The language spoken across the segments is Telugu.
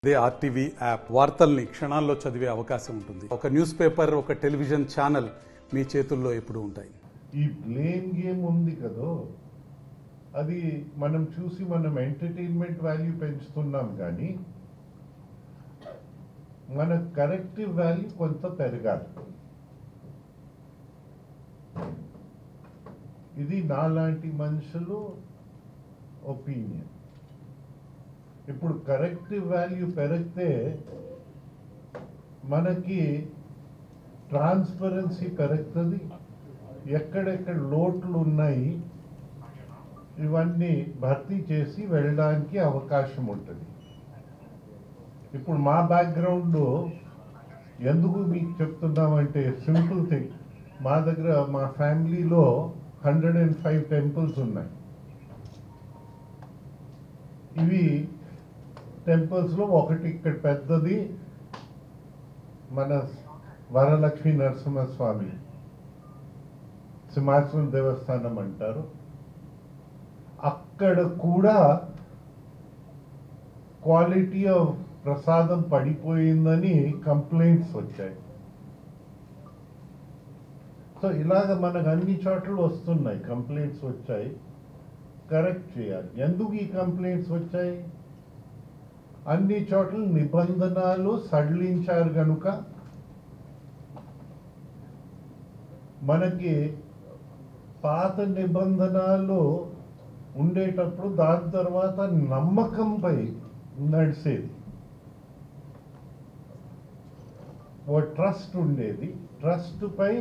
అదే ఆర్టీవీ యాప్ వార్తల్ని క్షణాల్లో చదివే అవకాశం ఉంటుంది. ఒక న్యూస్ పేపర్, ఒక టెలివిజన్ ఛానల్ మీ చేతుల్లో ఎప్పుడూ ఉంటాయి. ఈ బ్లేమ్ గేమ్ ఉంది కదా, అది మనం చూసి మనం ఎంటర్టైన్మెంట్ వాల్యూ పెంచుతున్నాం, కానీ మన కరెక్టివ్ వాల్యూ కొంత పెరగాలి. ఇది నాలాంటి మనుషులు ఒపీనియన్. ఇప్పుడు కరెక్టివ్ వాల్యూ పెరిగితే మనకి ట్రాన్స్పరెన్సీ పెరుగుతుంది. ఎక్కడెక్కడ లోట్లు ఉన్నాయి ఇవన్నీ భర్తీ చేసి వెళ్ళడానికి అవకాశం ఉంటుంది. ఇప్పుడు మా బ్యాక్గ్రౌండ్ ఎందుకు మీకు చెప్తున్నామంటే సింపుల్ థింగ్. మా దగ్గర మా ఫ్యామిలీలో 105 టెంపుల్స్ ఉన్నాయి. ఇవి టెంపుల్స్లో ఒకటి ఇక్కడ పెద్దది మన వరలక్ష్మీ నరసింహస్వామి సింహాచలం దేవస్థానం అంటారు. అక్కడ కూడా క్వాలిటీ ఆఫ్ ప్రసాదం పడిపోయిందని కంప్లైంట్స్ వచ్చాయి. సో ఇలాగ మనకు అన్ని చోట్ల వస్తున్నాయి కంప్లైంట్స్ వచ్చాయి. కరెక్ట్ చేయాలి. ఎందుకు ఈ కంప్లైంట్స్ వచ్చాయి? అన్ని చోట్ల నిబంధనలు సడలించారు కనుక మనకి పాత నిబంధనలు ఉండేటప్పుడు దాని తర్వాత నమ్మకంపై నడిచేది. ఓ ట్రస్ట్ ఉండేది, ట్రస్ట్ పై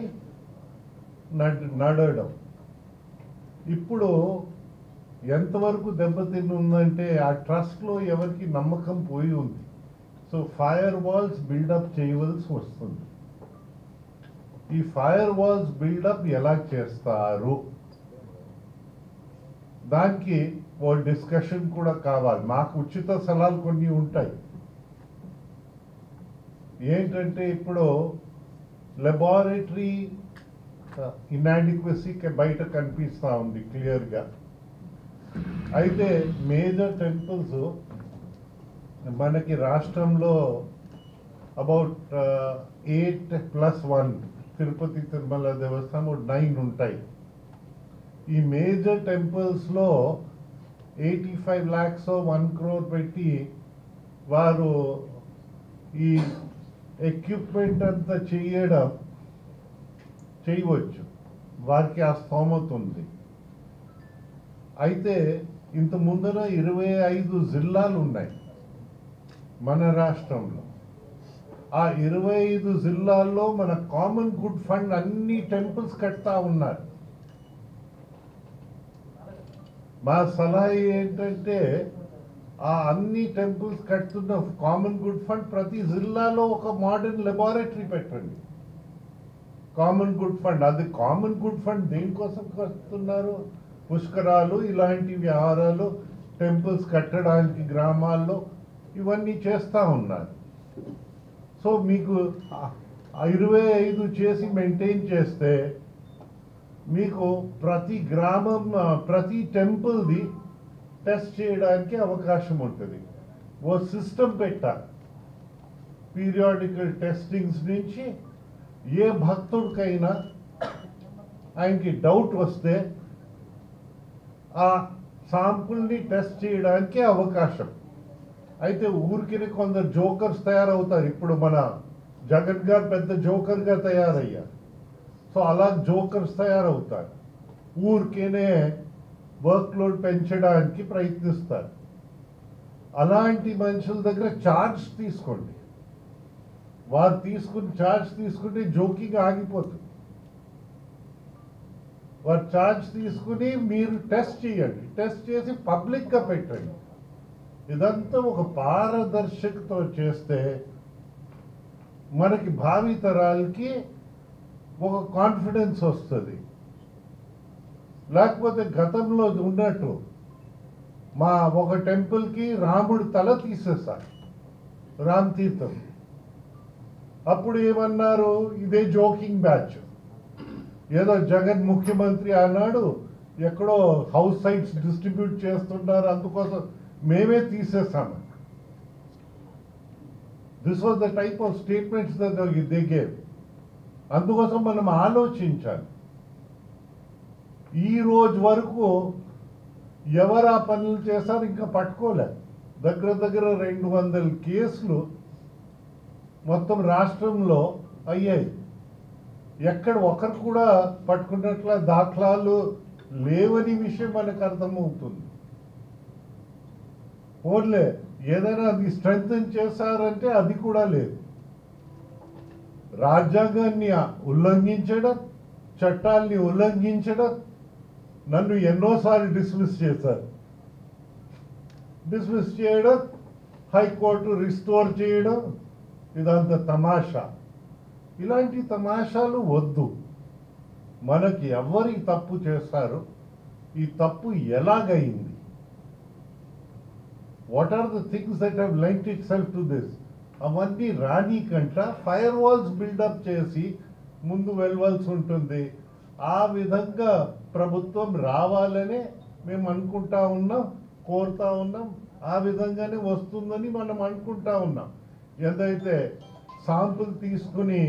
నడవడం. ఇప్పుడు ఎంతవరకు దెబ్బతిని ఉందంటే ఆ ట్రస్ట్లో ఎవరికి నమ్మకం పోయి ఉంది. సో ఫైర్ వాల్స్ బిల్డప్ చేయవలసి వస్తుంది. ఈ ఫైర్ వాల్స్ బిల్డప్ ఎలా చేస్తారు, దానికి ఓ డిస్కషన్ కూడా కావాలి. మాకు ఉచిత సలహాలు కొన్ని ఉంటాయి. ఏంటంటే ఇప్పుడు లెబారెటరీ ఇనాడిక్వసీ బయట కనిపిస్తూ ఉంది క్లియర్గా. అయితే మేజర్ టెంపుల్స్ మనకి రాష్ట్రంలో అబౌట్ 8+1 తిరుపతి తిరుమల దేవస్థానం 9 ఉంటాయి. ఈ మేజర్ టెంపుల్స్లో 85 lakhs 1 crore పెట్టి వారు ఈ ఎక్విప్మెంట్ అంతా చేయవచ్చు. వారికి ఆ స్తోమత ఉంది. అయితే ఇంత ముందర 25 జిల్లాలు ఉన్నాయి మన రాష్ట్రంలో. ఆ 25 జిల్లాల్లో మన కామన్ గుడ్ ఫండ్ అన్ని టెంపుల్స్ కడతా ఉన్నారు. మా సలహా ఏంటంటే ఆ అన్ని టెంపుల్స్ కడుతున్న కామన్ గుడ్ ఫండ్ ప్రతి జిల్లాలో ఒక మోడర్న్ లెబారెటరీ పెట్టండి. కామన్ గుడ్ ఫండ్, అది కామన్ గుడ్ ఫండ్ దేనికోసం కడుతున్నారు? పుష్కరాలు ఇలాంటి వ్యవహారాలు, టెంపుల్స్ కట్టడానికి గ్రామాల్లో ఇవన్నీ చేస్తూ ఉన్నారు. సో మీకు 25 చేసి మెయింటైన్ చేస్తే మీకు ప్రతి గ్రామం, ప్రతి టెంపుల్ది టెస్ట్ చేయడానికి అవకాశం ఉంటుంది. ఓ సిస్టమ్ పెట్టాలి. పీరియాడికల్ టెస్టింగ్స్ నుంచి ఏ భక్తుడికైనా ఆయనకి డౌట్ వస్తే ఆ శాంపుల్ని టెస్ట్ చేయడానికి అవకాశం. అయితే ఊరికి కొందరు జోకర్స్ తయారవుతారు. ఇప్పుడు మన జగన్ గారు పెద్ద జోకర్గా తయారయ్యారు. సో అలా జోకర్స్ తయారవుతారు. ఊరికేనే వర్క్ లోడ్ పెంచడానికి ప్రయత్నిస్తారు. అలాంటి మనుషుల దగ్గర ఛార్జ్ తీసుకోండి. వారు ఛార్జ్ తీసుకుంటే జోకింగ్ ఆగిపోతుంది. వారు ఛార్జ్ తీసుకుని మీరు టెస్ట్ చేయండి. టెస్ట్ చేసి పబ్లిక్గా పెట్టండి. ఇదంతా ఒక పారదర్శకతో చేస్తే మనకి భావి తరాలకి ఒక కాన్ఫిడెన్స్ వస్తుంది. లేకపోతే గతంలో ఉన్నట్టు మా ఒక టెంపుల్కి రాముడి తల తీసేస్తారు, రామ్ తీర్థం. అప్పుడు ఏమన్నారు? ఇదే జోకింగ్ బ్యాచ్. ఏదో జగన్ ముఖ్యమంత్రి ఆనాడు ఎక్కడో హౌస్ సైట్స్ డిస్ట్రిబ్యూట్ చేస్తున్నారు, అందుకోసం మేమే తీసేసాము. This was the type of statements they gave. అందుకోసం మనం ఆలోచించాలి. ఈ రోజు వరకు ఎవరు ఆ పనులు చేశారు ఇంకా పట్టుకోలే. దగ్గర దగ్గర 200 కేసులు మొత్తం రాష్ట్రంలో అయ్యాయి. ఎక్కడ ఒకరు కూడా పట్టుకున్నట్ల దాఖలాలు లేవని విషయం మనకు అర్థమవుతుంది. ఓన్లే ఏదైనా అది స్ట్రెంగ్తన్ చేశారంటే అది కూడా లేదు. రాజ్యాంగాన్ని ఉల్లంఘించడం, చట్టాల్ని ఉల్లంఘించడం, నన్ను ఎన్నోసార్లు డిస్మిస్ చేశారు. డిస్మిస్ చేయడం, హైకోర్టు రిస్టోర్ చేయడం, ఇదంతా తమాషా. ఇలాంటి తమాషాలు వద్దు. మనకి ఎవరి తప్పు చేశారు, ఈ తప్పు ఎలాగైంది, what are the things that have lent itself to this, అవన్నీ రాని కంట ఫైర్ వాల్స్ బిల్డప్ చేసి ముందు వెళ్ళవలసి ఉంటుంది. ఆ విధంగా ప్రభుత్వం రావాలనే మేము అనుకుంటా ఉన్నాం, కోరుతా ఉన్నాం. ఆ విధంగానే వస్తుందని మనం అనుకుంటా ఉన్నాం. ఏదైతే శాంపుల్ తీసుకుని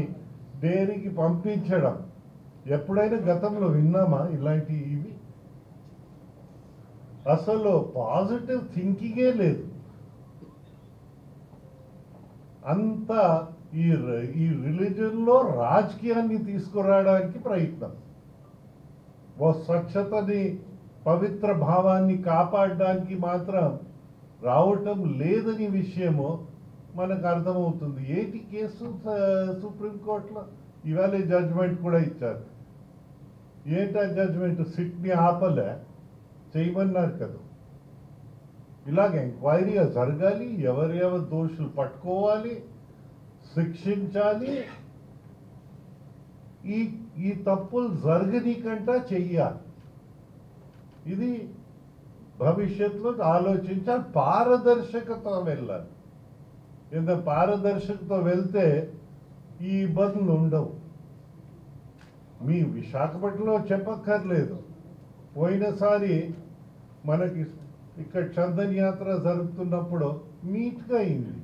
డైరీకి పంపించడం, ఎప్పుడైనా గతంలో విన్నామా ఇలాంటి ఇవి? అసలు పాజిటివ్ థింకింగే లేదు. అంతా ఈ రిలీజన్లో రాజకీయాన్ని తీసుకురావడానికి ప్రయత్నం. ఓ స్వచ్ఛతని, పవిత్ర భావాన్ని కాపాడడానికి మాత్రం రావటం లేదని విషయము మనకు అర్థమవుతుంది. ఏంటి కేసు సుప్రీంకోర్టులో ఇవాళ జడ్జిమెంట్ కూడా ఇచ్చారు. ఏంటా జడ్జిమెంట్? సిట్ని ఆపలే, చేయమన్నారు కదా. ఇలాగ ఎంక్వైరీ జరగాలి, ఎవరెవరు దోషులు పట్టుకోవాలి, శిక్షించాలి. ఈ తప్పులు జరగనీకంటా చెయ్యాలి. ఇది భవిష్యత్తులో ఆలోచించాలి. పారదర్శకత వెళ్ళాలి. ఎంత పారదర్శకత వెళ్తే ఈ ఇబ్బందులు ఉండవు. మీ విశాఖపట్నంలో చెప్పక్కర్లేదు. పోయినసారి మనకి ఇక్కడ చందన్ యాత్ర జరుగుతున్నప్పుడు నీట్గా అయింది.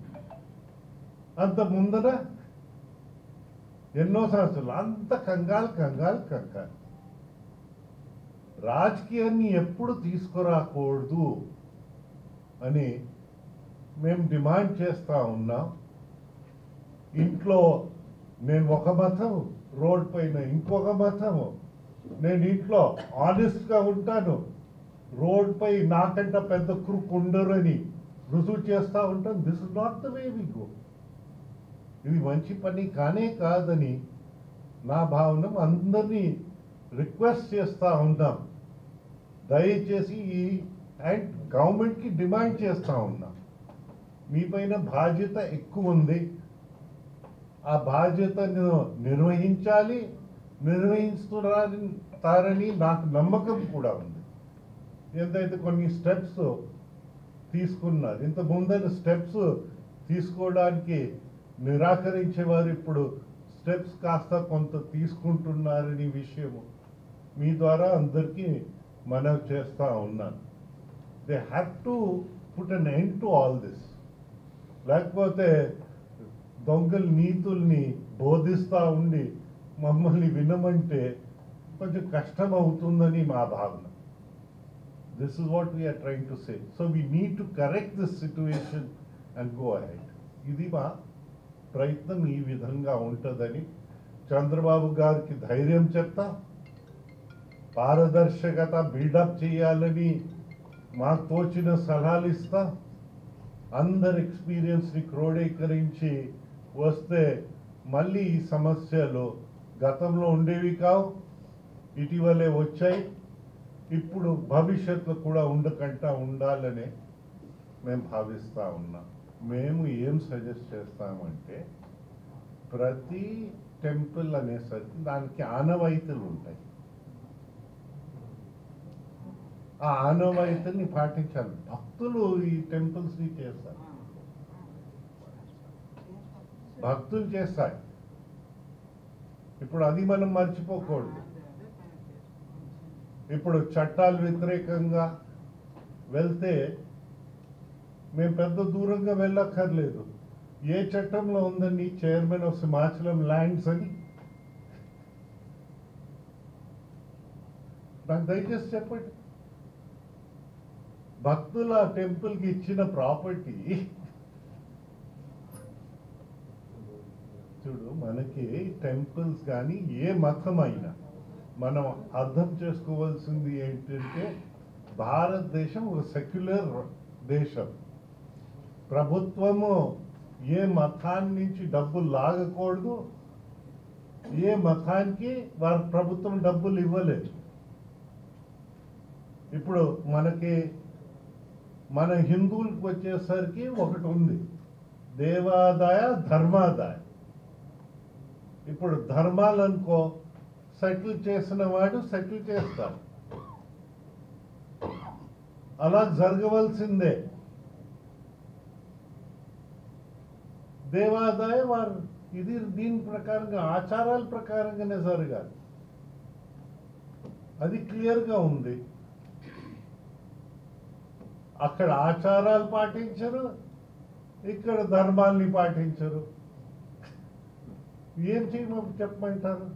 అంత ముందర ఎన్నో సంవత్సరాలు అంత కంగారు. రాజకీయాన్ని ఎప్పుడు తీసుకురాకూడదు అని మేము డిమాండ్ చేస్తా ఉన్నాం. ఇంట్లో నేను ఒక మతం, రోడ్ పైన ఇంకొక మతము. నేను ఇంట్లో ఆనెస్ట్గా ఉంటాను, రోడ్ పై నాకంట పెద్ద క్రూక్ ఉండరని రుజువు చేస్తూ ఉంటాను. This is not the way we go. ఇది మంచి పని కానే కాదని నా భావన. అందరినీ రిక్వెస్ట్ చేస్తూ ఉంటాం, దయచేసి అండ్ గవర్నమెంట్కి డిమాండ్ చేస్తూ ఉన్నాం, మీ పైన బాధ్యత ఎక్కువ ఉంది. ఆ బాధ్యతను నిర్వహించాలి. నిర్వహిస్తారని నాకు నమ్మకం కూడా ఉంది. ఎంతైతే కొన్ని స్టెప్స్ తీసుకున్నారు, ఇంత ముందర స్టెప్స్ తీసుకోవడానికి నిరాకరించేవారు ఇప్పుడు స్టెప్స్ కాస్త కొంత తీసుకుంటున్నారని విషయము మీ ద్వారా అందరికీ మనవి చేస్తూ ఉన్నాను. They have to put an end to all this. లేకపోతే దొంగల నీతుల్ని బోధిస్తూ ఉండి మమ్మల్ని వినమంటే కొంచెం కష్టం అవుతుందని మా భావన. This is what we are trying to say. So we need to correct this situation and go ahead. ఇది మా ప్రయత్నం. ఈ విధంగా ఉంటుందని చంద్రబాబు గారికి ధైర్యం చెప్తా, పారదర్శకత బిల్డప్ చేయాలని మాకు తోచిన సలహాలు ఇస్తా. అందరి ఎక్స్పీరియన్స్ని క్రోడీకరించి వస్తే మళ్ళీ ఈ సమస్యలు గతంలో ఉండేవి కావు, ఇటీవలే వచ్చాయి. ఇప్పుడు భవిష్యత్తులో కూడా ఉండకుండా ఉండాలని మేము భావిస్తూ ఉన్నాం. మేము ఏం సజెస్ట్ చేస్తామంటే, ప్రతి టెంపుల్ అనేసరికి దానికి ఆనవాయితీలు ఉంటాయి. ఆ ఆనవాయితీని పాటించాలి. భక్తులు ఈ టెంపుల్స్ని చేస్తారు, భక్తులు చేస్తారు. ఇప్పుడు అది మనం మర్చిపోకూడదు. ఇప్పుడు చట్టాలు వ్యతిరేకంగా వెళ్తే మేము పెద్ద దూరంగా వెళ్ళక్కర్లేదు. ఏ చట్టంలో ఉందండి చైర్మన్ ఆఫ్ సింహాచలం ల్యాండ్స్ అని? నాకు దయచేసి చెప్పండి. భక్తుల టెంపుల్కి ఇచ్చిన ప్రాపర్టీ చూడు, మనకి టెంపుల్స్ కానీ ఏ మతం అయినా మనం అర్థం చేసుకోవాల్సింది ఏంటంటే భారతదేశం ఒక సెక్యులర్ దేశం. ప్రభుత్వము ఏ మతాన్ని నుంచి డబ్బులు లాగకూడదు, ఏ మతానికి వారి ప్రభుత్వం డబ్బులు ఇవ్వలేదు. ఇప్పుడు మన హిందువులకు వచ్చేసరికి ఒకటి ఉంది, దేవాదాయ ధర్మాదాయ. ఇప్పుడు ధర్మాలనుకో సెటిల్ చేసిన వాడు సెటిల్ చేస్తాడు, అలా జరగవలసిందే. దేవాదాయ వారు ఇది దీని ప్రకారంగా ఆచారాల ప్రకారంగానే జరగాలి, అది క్లియర్గా ఉంది. అక్కడ ఆచారాలు పాటించరు, ఇక్కడ ధర్మాల్ని పాటించరు. ఏం చెప్పమంటారు?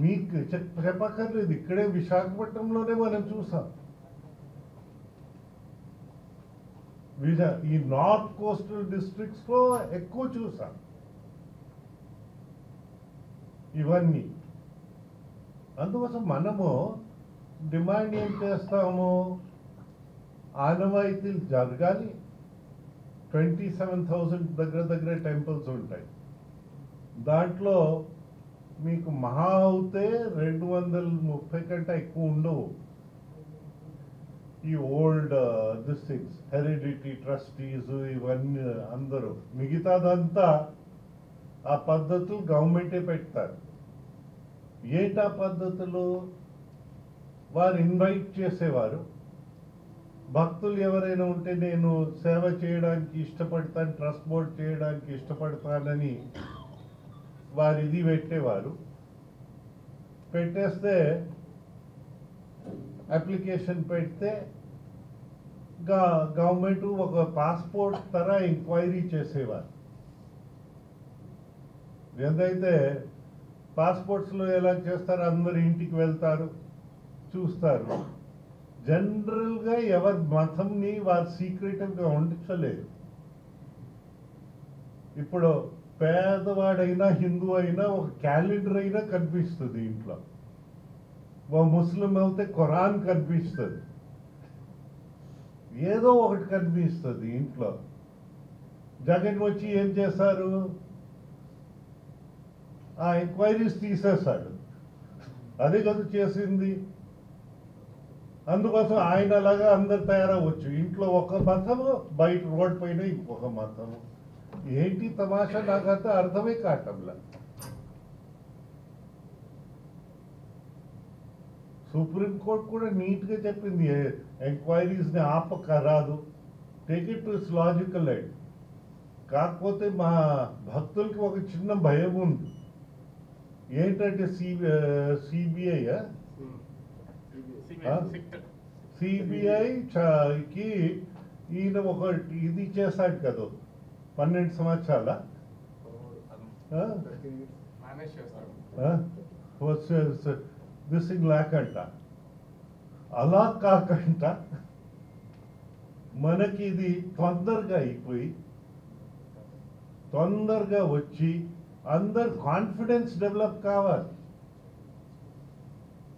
మీకు చెప్పక్కర్లేదు, ఇక్కడే విశాఖపట్నంలోనే మనం చూసాం. ఈ నార్త్ కోస్టల్ డిస్ట్రిక్ట్స్ లో ఎక్కువ చూసాం ఇవన్నీ. అందుకోసం మనము డిమాండ్ ఏం చేస్తాము, ఆనవాయితీలు జరగాలి. 27,000 దగ్గర టెంపుల్స్ ఉంటాయి. దాంట్లో మీకు మహా అవుతే 230 కంటే ఎక్కువ ఉండవు. ఈ ఓల్డ్ డిస్ట్రిక్ట్స్ హెరిడిటీ ట్రస్టీస్ ఇవన్నీ అందరూ, మిగతాదంతా ఆ పద్ధతులు గవర్నమెంటే పెడతారు. ఏంటా పద్ధతులు? వారు ఇన్వైట్ చేసేవారు, భక్తులు ఎవరైనా ఉంటే నేను సేవ చేయడానికి ఇష్టపడతాను, ట్రస్ట్ బోర్డ్ చేయడానికి ఇష్టపడతానని వారు ఇది పెట్టేవారు. పెట్టేస్తే అప్లికేషన్ పెడితే గవర్నమెంట్ ఒక పాస్పోర్ట్ తర ఎంక్వైరీ చేసేవారు. ఏదైతే పాస్పోర్ట్స్లో ఎలా చేస్తారు, అందరు ఇంటికి వెళ్తారు, చూస్తారు. జనరల్గా ఎవరి మతంని వారు సీక్రెటివ్గా ఉంచలేదు. ఇప్పుడు పేదవాడైనా హిందూ అయినా ఒక క్యాలెండర్ అయినా కనిపిస్తుంది ఇంట్లో, ఓ ముస్లిం అయితే ఖురాన్ కనిపిస్తుంది, ఏదో ఒకటి కనిపిస్తుంది ఇంట్లో. జగన్ వచ్చి ఏం చేశారు, ఆ ఎంక్వైరీస్ తీసేశాడు. అదే కదా చేసింది. అందుకోసం ఆయన అలాగా అందరు తయారవచ్చు. ఇంట్లో ఒక మతము, బయట రోడ్ పైన ఇంకొక మతము. ఏంటి తమాషా? నాకంతా అర్థమే కావటంలా. సుప్రీంకోర్టు కూడా నీట్గా చెప్పింది, ఎంక్వైరీస్ని ఆపకరాదు, take it to its logical end. కాకపోతే మా భక్తులకి ఒక చిన్న భయం ఉంది. ఏంటంటే సిబిఐకి ఈయన ఒక ఇది చేశాడు కదా 12 సంవత్సరాల దిసింగ్ లేకంట. అలా కాకుండా మనకి ఇది తొందరగా అయిపోయి తొందరగా వచ్చి అందరు కాన్ఫిడెన్స్ డెవలప్ కావాలి.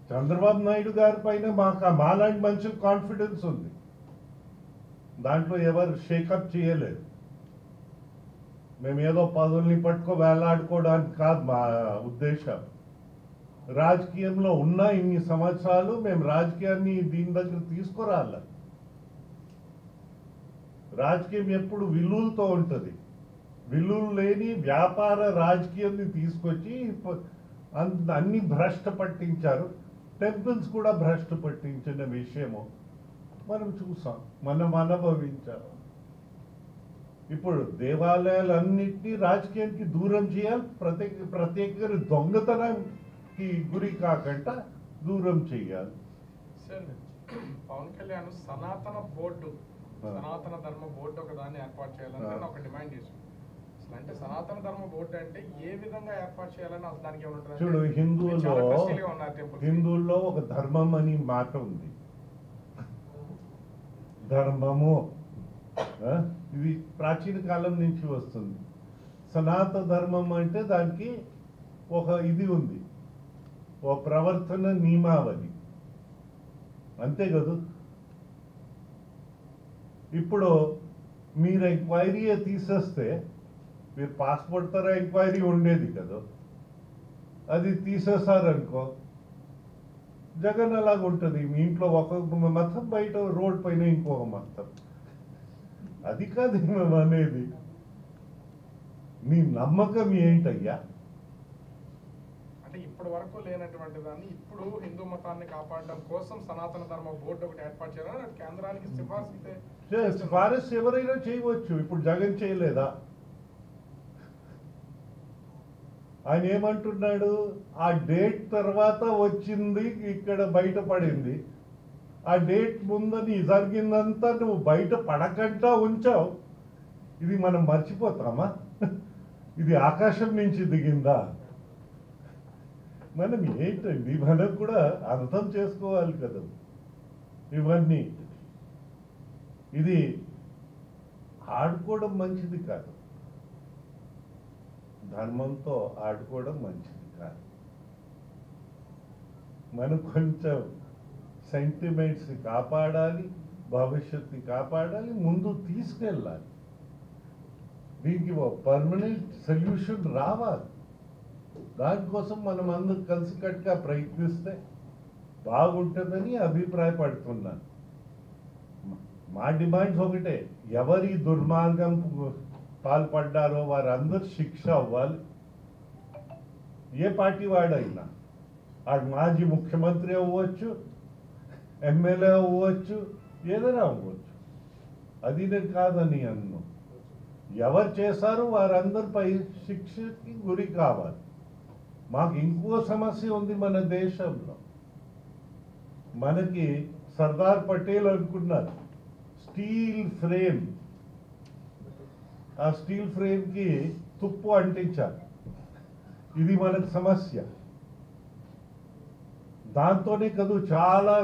చంద్రబాబు నాయుడు గారి పైన మాలాంటి మనుషులు కాన్ఫిడెన్స్ ఉంది, దాంట్లో ఎవరు షేకప్ చేయలేదు. మేము ఏదో పదవుల్ని పట్టుకో వేలాడుకోవడానికి కాదు మా ఉద్దేశం. రాజకీయంలో ఉన్న ఇన్ని సంవత్సరాలు మేము రాజకీయాన్ని దీని దగ్గర తీసుకురాలి. రాజకీయం ఎప్పుడు విలువలతో ఉంటుంది. విలువలు లేని వ్యాపార రాజకీయాన్ని తీసుకొచ్చి అన్ని భ్రష్ట పట్టించారు. టెంపుల్స్ కూడా భ్రష్ట పట్టించిన విషయము మనం చూసాం, మనం అనుభవించాం. ఇప్పుడు దేవాలయాలన్నింటినీ రాజకీయానికి దూరం చేయాలి, ప్రత్యేకంగా దొంగతనానికి గురి కాకుండా దూరం చేయాలి. సార్, పవన్ కళ్యాణ్ సనాతన బోర్డు సనాతన ధర్మ బోర్డు ఒక దాన్ని ఏర్పాటు చేయాలని నేను ఒక డిమాండ్ చేశాను. అసలు అంటే సనాతన ధర్మ బోర్డు అంటే ఏ విధంగా ఏర్పాటు చేయాలని అసలు దానికి ఏమంటారు? చూడు, హిందువుల్లో ఒక ధర్మం అని మాట ఉంది. ధర్మము ఇది ప్రాచీన కాలం నుంచి వస్తుంది. సనాతన ధర్మం అంటే దానికి ఒక ఇది ఉంది, ఒక ప్రవర్తన నియమావళి, అంతే కదా. ఇప్పుడు మీరు ఎంక్వైరీ తీసేస్తే, మీరు పాస్పోర్ట్ తర ఎంక్వైరీ ఉండేది కదా, అది తీసేసారనుకో, జగన్ అలాగ ఉంటుంది. మీ ఇంట్లో ఒక మతం, బయట రోడ్ పైన ఇంకొక మతం. అది కాదు మేము అనేది. నీ నమ్మకం ఏంటయ్యా? అంటే ఇప్పటి వరకు లేనటువంటి దాన్ని ఇప్పుడు హిందూ మతాన్ని కాపాడడం కోసం సనాతన ధర్మ బోర్డు ఒకటి ఏర్పాటు చేయాలని కేంద్రానికి సిఫారసు ఎవరైనా చేయవచ్చు. ఇప్పుడు జగన్ చేయలేదా? ఆయన ఏమంటున్నాడు, ఆ డేట్ తర్వాత వచ్చింది, ఇక్కడ బయటపడింది. ఆ డేట్ ముందని జరిగిందంతా నువ్వు బయట పడకుండా ఉంచావు. ఇది మనం మర్చిపోతామా? ఇది ఆకాశం నుంచి దిగిందా? మనం ఏంటండి, మనం కూడా అర్థం చేసుకోవాలి కదా ఇవన్నీ. ఇది ఆడుకోవడం మంచిది కాదు, ధర్మంతో ఆడుకోవడం మంచిది కాదు. మనం కొంచెం సెంటిమెంట్స్ని కాపాడాలి, భవిష్యత్తుని కాపాడాలి, ముందు తీసుకెళ్ళాలి. దీనికి పర్మనెంట్ సొల్యూషన్ రావాలి. దానికోసం మనం అందరూ కలిసికట్టుగా ప్రయత్నిస్తే బాగుంటుందని అభిప్రాయపడుతున్నాను. మా డిమాండ్స్ ఒకటే, ఎవరి దుర్మార్గం పాల్పడ్డారో వారందరూ శిక్ష అవ్వాలి. ఏ పార్టీ వాడైనా, ఆడు మాజీ ముఖ్యమంత్రి అవ్వచ్చు, ఎమ్మెల్యే అవ్వచ్చు, ఏదైనా అవ్వచ్చు. అది నేను కాదని అన్ను. ఎవరు చేశారో వారందరిపై శిక్షకి గురి కావాలి. మాకు ఇంకో సమస్య ఉంది మన దేశంలో. మనకి సర్దార్ పటేల్ అనుకున్నారు స్టీల్ ఫ్రేమ్, ఆ స్టీల్ ఫ్రేమ్ కి తుప్పు అంటించారు. ఇది మనకు సమస్య. దాంతోనే కదా చాలా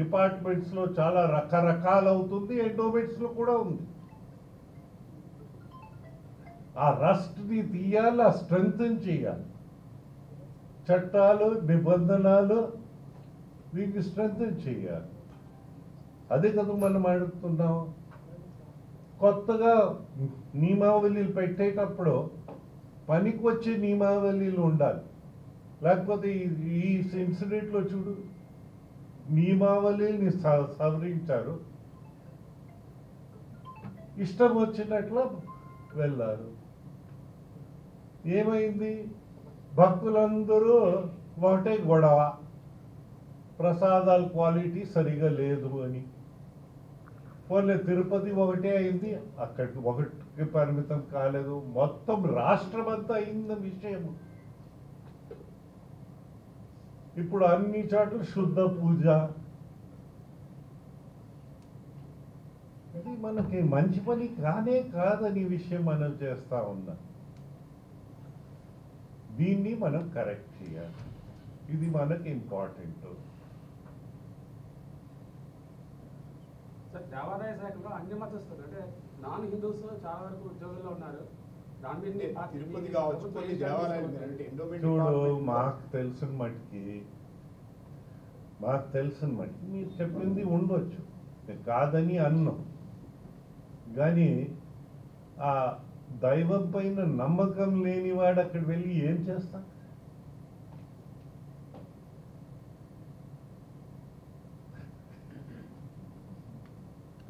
డిపార్ట్మెంట్స్ లో చాలా రకరకాల అవుతుంది, ఎండోమెంట్స్ లో కూడా ఉంది. ఆ రస్ట్ ని తీయాలి, ఆ స్ట్రెంగ్ చేయాలి. చట్టాలు, నిబంధనలు దీన్ని స్ట్రెంగ్ చేయాలి. అదే కదా మనం అడుగుతున్నాం. కొత్తగా నియమావళిలు పెట్టేటప్పుడు పనికి వచ్చే నియమావళిలు ఉండాలి. లేకపోతే ఈ ఇన్సిడెంట్లో చూడు, నియమావళిని సవరించారు, ఇష్టం వచ్చినట్లు వెళ్ళారు. ఏమైంది? భక్తులందరూ ఒకటే గొడవ, ప్రసాదాల క్వాలిటీ సరిగా లేదు అని. పోలే తిరుపతి ఒకటే అయింది, అక్కడికి ఒకటికి పరిమితం కాలేదు, మొత్తం రాష్ట్రం అంతా అయింది విషయం. ఇప్పుడు అన్ని చోట్ల శుద్ధ పూజ. ఇది మనకి మంచి పని కానే కాదని విషయం మనం చేస్తా ఉన్నాం. దీన్ని మనం కరెక్ట్ చేయాలి. ఇది మనకి ఇంపార్టెంట్. సార్, దేవాదాయ శాఖలో అన్ని మతస్థులు అంటే నాన్ హిందూస్ చాలా వరకు ఉద్యోగుల్లో ఉన్నారు. దాని మీద తిరుపతి కావచ్చు, కొన్ని దేవాలయాలు చూడు, మాకు తెలిసిన మట్టికి మీరు చెప్పింది ఉండొచ్చు, కాదని అన్నాం. కానీ ఆ దైవం పైన నమ్మకం లేనివాడు అక్కడ వెళ్ళి ఏం చేస్తా?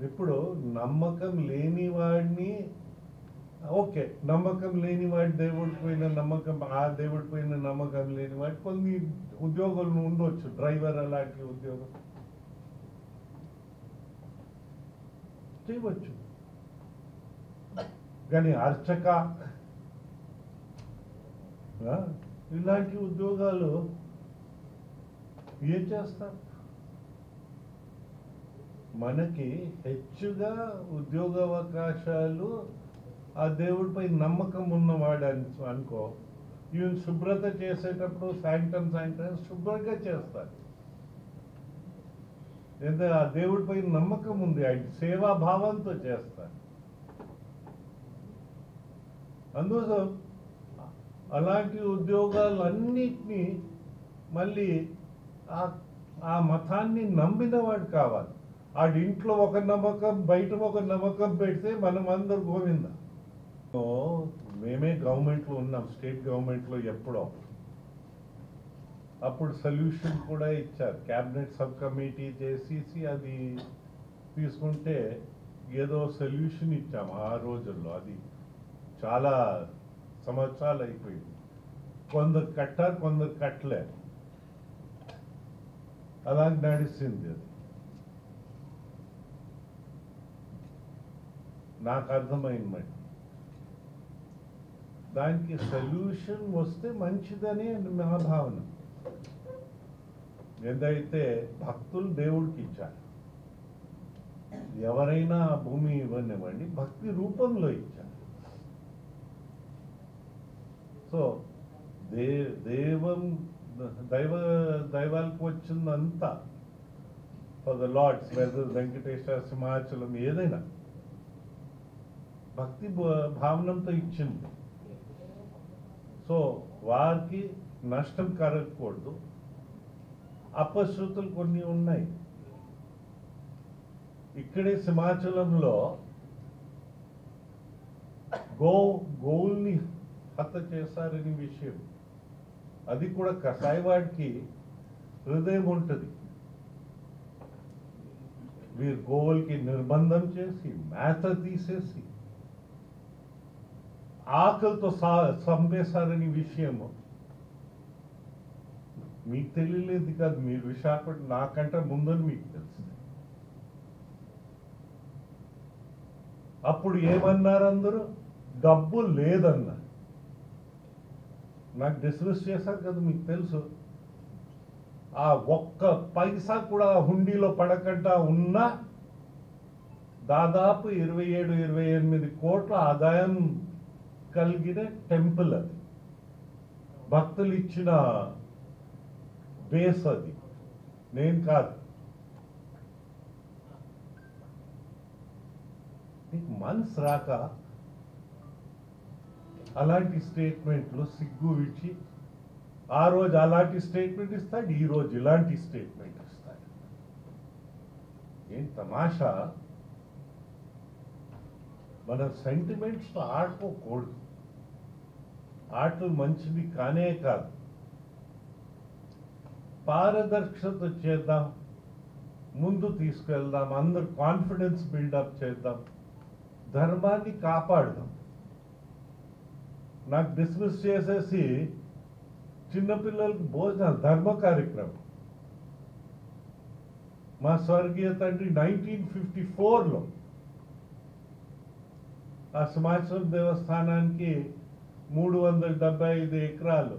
ఇప్పుడు నమ్మకం లేని వాడిని, ఓకే, నమ్మకం లేని వాడి దేవుడి పైన నమ్మకం, ఆ దేవుడి పైన నమ్మకం లేని వాడి కొన్ని ఉద్యోగాలు ఉండొచ్చు, డ్రైవర్ అలాంటి ఉద్యోగం చేయవచ్చు. కానీ అర్చక ఇలాంటి ఉద్యోగాలు ఏం చేస్తారు? మనకి హెచ్చుగా ఉద్యోగ అవకాశాలు ఆ దేవుడిపై నమ్మకం ఉన్నవాడు అనుకో, ఈయన శుభ్రత చేసేటప్పుడు సాయంత్రం శుభ్రంగా చేస్తారు. లేదా ఆ దేవుడిపై నమ్మకం ఉంది, ఆయన సేవాభావంతో చేస్తారు. అందుకోసం అలాంటి ఉద్యోగాలన్నిటినీ మళ్ళీ ఆ మతాన్ని నమ్మినవాడు కావాలి. ఆడి ఇంట్లో ఒక నమ్మకం, బయట ఒక నమ్మకం పెడితే మనం అందరు గోవింద. మేమే గవర్నమెంట్లో ఉన్నాం, స్టేట్ గవర్నమెంట్లో ఎప్పుడో. అప్పుడు సొల్యూషన్ కూడా ఇచ్చారు, క్యాబినెట్ సబ్ కమిటీ చేసేసి అది తీసుకుంటే ఏదో సొల్యూషన్ ఇచ్చాము ఆ రోజుల్లో. అది చాలా సంవత్సరాలు అయిపోయింది. కొందరు కట్టారు, కొందరు కట్టలేరు. అలా నడిచింది అది. నాకు అర్థమైంది. దానికి సొల్యూషన్ వస్తే మంచిదని నా భావన. ఏదైతే భక్తులు దేవుడికి ఇచ్చారు, ఎవరైనా భూమి ఇవ్వనివ్వండి, భక్తి రూపంలో ఇచ్చారు. సో దైవాలకు వచ్చిందంతా for the lords, whether Venkateswara, Simhachalam, ఏదైనా భక్తి భావనంతో ఇచ్చింది. సో వారికి నష్టం కలగకూడదు. అపశృతులు కొన్ని ఉన్నాయి. ఇక్కడే సింహాచలంలో గోవుల్ని హత్య చేశారని విషయం, అది కూడా కసాయివాడికి హృదయం ఉంటుంది. వీరు గోవులకి నిర్బంధం చేసి మేత తీసేసి ఆకలితో చంపేశారని విషయము మీకు తెలియలేదు కాదు, మీరు విశాఖపట్నం నాకంటే ముందని మీకు తెలుసు. అప్పుడు ఏమన్నారు అందరూ? డబ్బు లేదన్నారు. నాకు డిస్మిస్ చేశారు కదా, మీకు తెలుసు. ఆ ఒక్క పైసా కూడా హుండీలో పడకుండా ఉన్నా దాదాపు 27-28 కోట్ల ఆదాయం కలిగిన టెంపుల్ అది. భక్తులు ఇచ్చిన బేస్ అది, నేను కాదు. నీకు మనసు రాక అలాంటి స్టేట్మెంట్లు సిగ్గు విడిచి, ఆ రోజు అలాంటి స్టేట్మెంట్ ఇస్తాడు, ఈ రోజు ఇలాంటి స్టేట్మెంట్ ఇస్తాడు. ఏం తమాషా! మన సెంటిమెంట్స్ ఆడుకోకూడదు. ఆటలు మంచిది కానే కాదు. పారదర్శకత చేద్దాం, ముందు తీసుకెళ్దాం, అందరు కాన్ఫిడెన్స్ బిల్డప్ చేద్దాం, ధర్మాన్ని కాపాడదాం. నాకు డిస్మిస్ చేసేసి చిన్నపిల్లలకు భోజనాలు, ధర్మ కార్యక్రమం. మా స్వర్గీయ తండ్రి 1954లో ఆ సింహాచలం దేవస్థానానికి 375 ఎకరాలు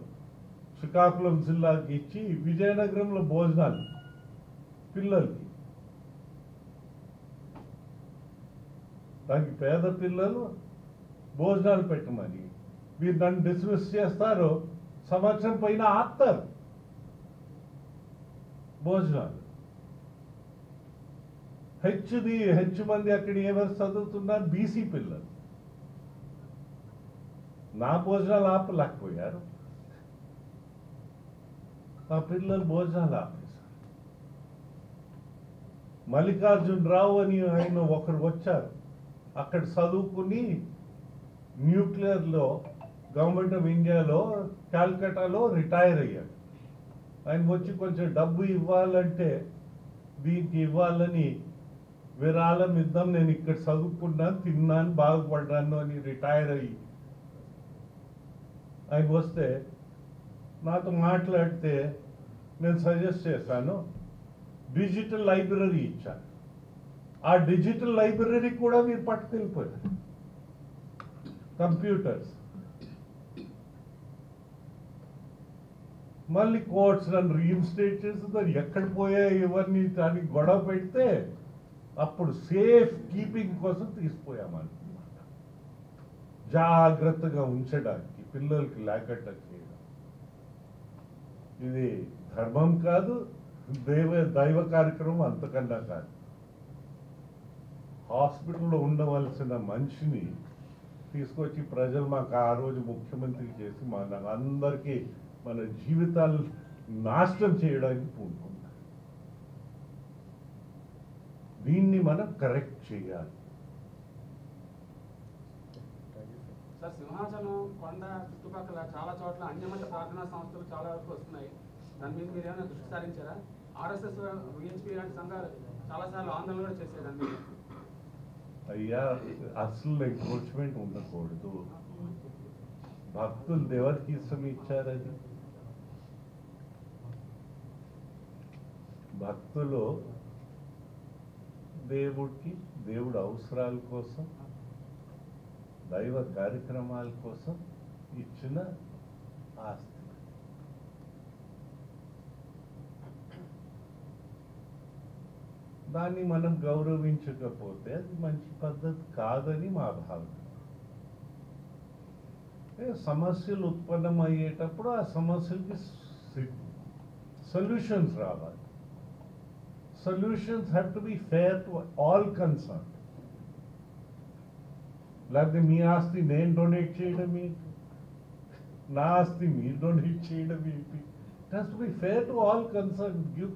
శ్రీకాకుళం జిల్లాకి ఇచ్చి విజయనగరంలో భోజనాలు పిల్లలకి. దానికి పేద పిల్లలు భోజనాలు పెట్టమని మీరు నన్ను డిస్మిస్ చేస్తారు, సంవత్సరం పైన ఆపుతారు భోజనాలు. హెచ్చు మంది అక్కడ ఎవరు చదువుతున్నారు? బీసీ పిల్లలు. నా భోజనాలు ఆపలేకపోయారు, నా పిల్లలు భోజనాలు ఆపేశారు. మల్లికార్జున్ రావు అని ఆయన ఒకరు వచ్చారు, అక్కడ చదువుకుని న్యూక్లియర్లో గవర్నమెంట్ ఆఫ్ ఇండియాలో కాల్కటాలో రిటైర్ అయ్యాడు. ఆయన వచ్చి కొంచెం డబ్బు ఇవ్వాలంటే దీనికి ఇవ్వాలని విరాళం ఇద్దాం, నేను ఇక్కడ చదువుకున్నాను, తిన్నాను, బాగుపడ్డాను అని రిటైర్ అయ్యి ఆయన వస్తే నాతో మాట్లాడితే నేను సజెస్ట్ చేశాను, డిజిటల్ లైబ్రరీ ఇచ్చాను. ఆ డిజిటల్ లైబ్రరీ కూడా మీరు పట్టుకెళ్ళిపోయారు. కంప్యూటర్స్, మళ్ళీ కోర్ట్స్ నన్ను రీఇన్స్టేట్ చేసి ఎక్కడ పోయా ఇవన్నీ దానికి గొడవ పెడితే అప్పుడు సేఫ్ కీపింగ్ కోసం తీసుకుపోయామన్నమాట, జాగ్రత్తగా ఉంచడానికి, పిల్లలకి లేకట్ట చేయడం. ఇది ధర్మం కాదు, దైవ కార్యక్రమం అంతకన్నా కాదు. హాస్పిటల్లో ఉండవలసిన మనిషిని తీసుకొచ్చి ప్రజలు మాకు ఆ రోజు ముఖ్యమంత్రి చేసి మన అందరికీ మన జీవితాలు నాశనం చేయడానికి పూనుకున్నారు. దీన్ని మనం కరెక్ట్ చేయాలి. సార్, సింహాచలం కొండ చుట్టుపక్కల చాలా చోట్ల అన్యమత ప్రార్థనా సంస్థలు చాలా వరకు వస్తున్నాయి. దాని మీద మీరు ఏమైనా దృష్టి సారించారా? ఆర్ఎస్ఎస్, విహెచ్పి లాంటి సంఘాలు చాలాసార్లు ఆందోళన కూడా చేశారు దాని మీద. అయ్యా, అసలు ఎంక్రోచ్మెంట్ ఉండకూడదు. భక్తులు ఎవరికి ఇష్టం ఇచ్చారది? భక్తులు దేవుడికి, దేవుడు అవసరాల కోసం, దైవ కార్యక్రమాల కోసం ఇచ్చిన ఆస్తి. దాన్ని మనం గౌరవించకపోతే అది మంచి పద్ధతి కాదని మా భావన. సమస్యలు ఉత్పన్నమయ్యేటప్పుడు ఆ సమస్యలకి సొల్యూషన్స్ రావాలి. Solutions have to be fair to all concern. లేకపోతే మీ ఆస్తి నేను డొనేట్ చేయడం ఏంటి, నా ఆస్తి మీరు డొనేట్ చేయడం ఏంటి? It has to be fair to all concern. You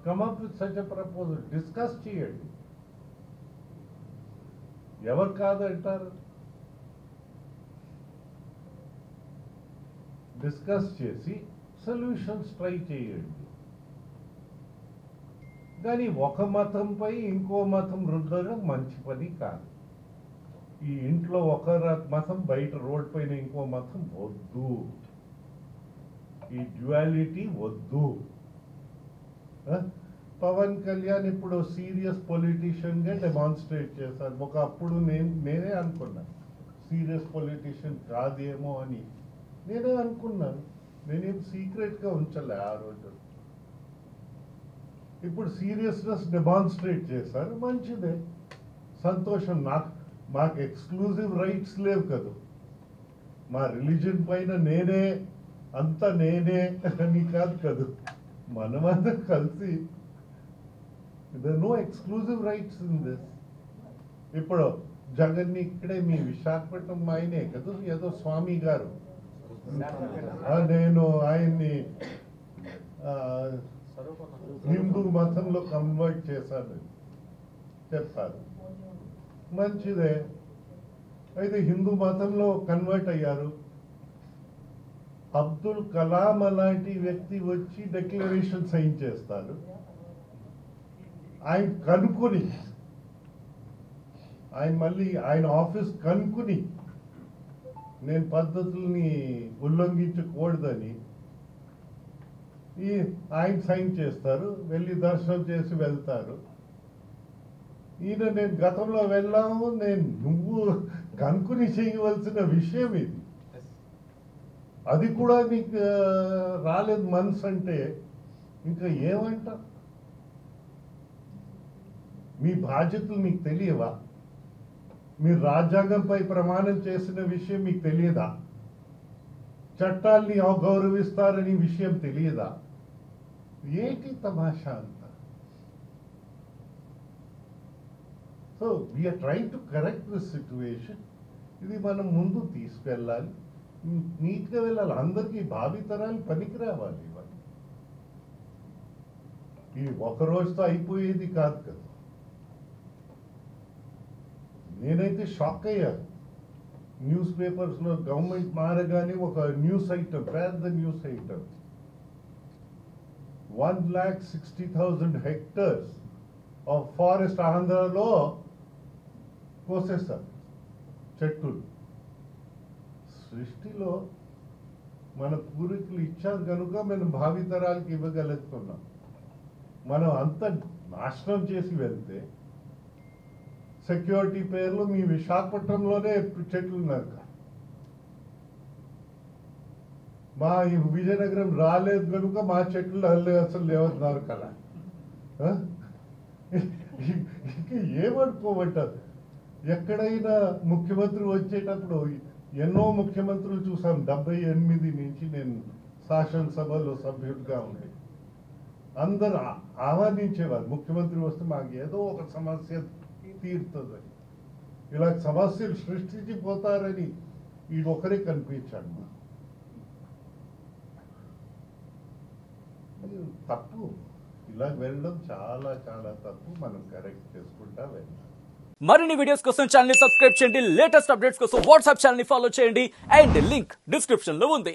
come up with such a proposal, discuss చేయండి. ఎవరు కాదంటారు? డిస్కస్ చేసి సొల్యూషన్స్ ట్రై చేయండి. కానీ ఒక మతంపై ఇంకో మతం రుద్దడం మంచి పని కాదు. ఈ ఇంట్లో ఒక మతం, బయట రోడ్ పైన ఇంకో మతం వద్దు. ఈ డ్యువాలిటీ వద్దు. పవన్ కళ్యాణ్ ఇప్పుడు సీరియస్ పొలిటీషియన్ గా డెమాన్స్ట్రేట్ చేశారు. ఒకప్పుడు నేనే అనుకున్నా సీరియస్ పొలిటీషియన్ కాదేమో అని. నేనే అనుకున్నాను, నేనేం సీక్రెట్ గా ఉంచలే ఆ రోజు. ఇప్పుడు సీరియస్నెస్ డెమాన్స్ట్రేట్ చేశారు, మంచిదే, సంతోషం. మాకు ఎక్స్క్లూజివ్ రైట్స్ లేవు కదా. మా రిలీజన్ పైన నేనే అంతా నేనే అని కాదు కదా, మనమంతా కలిసి. No exclusive rights in this. ఇప్పుడు జగన్ని ఇక్కడే మీ విశాఖపట్నం ఆయనే కదా, ఏదో స్వామి గారు, నేను ఆయన్ని హిందూ మతంలో కన్వర్ట్ చేశానని చెప్పారు, మంచిదే. అయితే హిందూ మతంలో కన్వర్ట్ అయ్యారు. అబ్దుల్ కలాం అలాంటి వ్యక్తి వచ్చి డిక్లరేషన్ సైన్ చేస్తారు. ఆయన కనుక్కొని, ఆయన మళ్ళీ ఆయన ఆఫీస్ కనుక్కుని నేను పద్ధతుల్ని ఉల్లంఘించకూడదని ఆయన సైన్ చేస్తారు, వెళ్ళి దర్శనం చేసి వెళ్తారు. ఈయన నేను గతంలో వెళ్ళాము, నువ్వు కనుక్కుని చేయవలసిన విషయం ఇది. అది కూడా నీకు రాలేదు మనసు అంటే ఇంకా ఏమంట? మీ బాధ్యతలు మీకు తెలియవా? మీరు రాజ్యాంగంపై ప్రమాణం చేసిన విషయం మీకు తెలియదా? చట్టాల్ని గౌరవిస్తారని విషయం తెలియదా? ఏంటి తమాషా అంతా? So we are trying to correct this situation. ఇది మనం ముందు తీసుకెళ్ళాలి, నీట్గా వెళ్ళాలి. అందరికీ భావితరాలు పనికి రావాలి. ఇవన్నీ ఇది ఒక రోజుతో అయిపోయేది కాదు కదా. నేనైతే షాక్ అయ్యాను. న్యూస్ పేపర్స్లో గవర్నమెంట్ మారగానే ఒక న్యూస్ ఐటమ్, పెద్ద news item, 1,60,000 hectares of forest ఆంధ్రాలో కోసేస్తారు చెట్లు. సృష్టిలో మన పూర్వీకులు ఇచ్చారు కనుక మనం భావితరాలకి ఇవ్వగలుగుతున్నాం. మనం అంత నాశనం చేసి వెళ్తే సెక్యూరిటీ పేర్లు మీ విశాఖపట్నంలోనే చెట్లు నరక. మా ఈ విజయనగరం రాలేదు కనుక మా చెట్లు అసలు ఎవరు నరకల. ఏమనుకోమంటారు? ఎక్కడైనా ముఖ్యమంత్రి వచ్చేటప్పుడు ఎన్నో ముఖ్యమంత్రులు చూసాం. 78 నుంచి నేను శాసనసభలో సభ్యుడిగా ఉండే, అందరూ ఆహ్వానించేవారు. ముఖ్యమంత్రి వస్తే మాకు ఏదో ఒక సమస్య తీరుతుందని. ఇలా సమస్యలు సృష్టించిపోతారని ఈ ఒకరే కనిపించాడు. తప్పు, ఇలా వెళ్ళడం చాలా చాలా తప్పు. మనం కరెక్ట్ చేసుకుంటా వెళ్ళాలి. మరిన్ని వీడియోస్ కోసం ఛానల్ ని సబ్స్క్రైబ్ చేయండి. లేటెస్ట్ అప్డేట్స్ కోసం వాట్సాప్ ఛానల్ ని ఫాలో చేయండి. అండ్ లింక్ డిస్క్రిప్షన్ లో ఉంది.